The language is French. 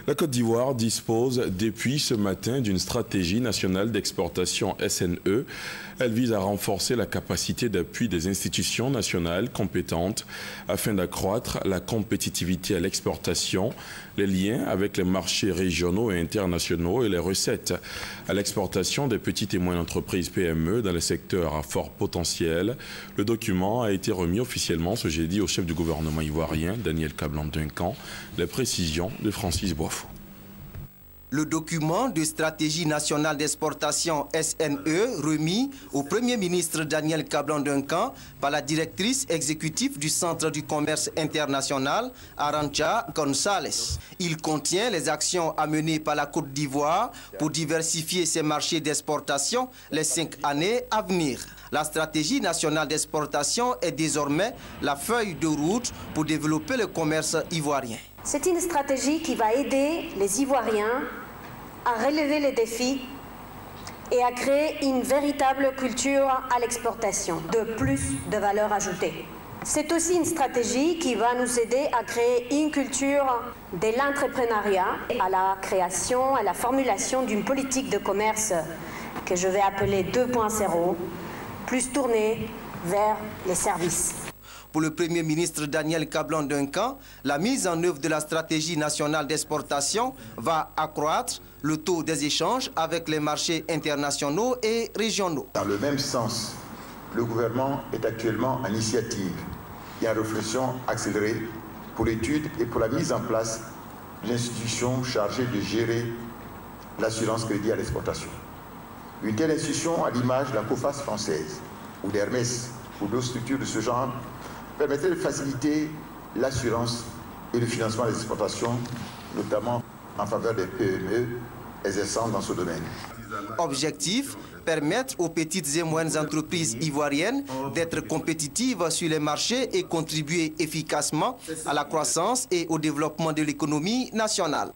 La Côte d'Ivoire dispose depuis ce matin d'une stratégie nationale d'exportation SNE. Elle vise à renforcer la capacité d'appui des institutions nationales compétentes afin d'accroître la compétitivité à l'exportation, les liens avec les marchés régionaux et internationaux et les recettes à l'exportation des petites et moyennes entreprises PME dans les secteurs à fort potentiel. Le document a été remis officiellement ce jeudi au chef du gouvernement ivoirien, Daniel Kablan-Duncan. Les précisions de Francis Boifou. Le document de stratégie nationale d'exportation SNE remis au Premier ministre Daniel Kablan-Duncan par la directrice exécutive du Centre du commerce international, Arantxa González. Il contient les actions à mener par la Côte d'Ivoire pour diversifier ses marchés d'exportation les 5 années à venir. La stratégie nationale d'exportation est désormais la feuille de route pour développer le commerce ivoirien. C'est une stratégie qui va aider les Ivoiriens à relever les défis et à créer une véritable culture à l'exportation, de plus de valeur ajoutée. C'est aussi une stratégie qui va nous aider à créer une culture de l'entrepreneuriat, à la création, à la formulation d'une politique de commerce que je vais appeler 2.0, plus tournée vers les services. Pour le Premier ministre Daniel Kablan-Duncan, la mise en œuvre de la stratégie nationale d'exportation va accroître le taux des échanges avec les marchés internationaux et régionaux. Dans le même sens, le gouvernement est actuellement en initiative et en réflexion accélérée pour l'étude et pour la mise en place d'une institution chargée de gérer l'assurance crédit à l'exportation. Une telle institution, à l'image de la COFAS française ou d'Hermès ou d'autres structures de ce genre, permettrait de faciliter l'assurance et le financement des exportations, notamment en faveur des PME exerçant dans ce domaine. Objectif, permettre aux petites et moyennes entreprises ivoiriennes d'être compétitives sur les marchés et contribuer efficacement à la croissance et au développement de l'économie nationale.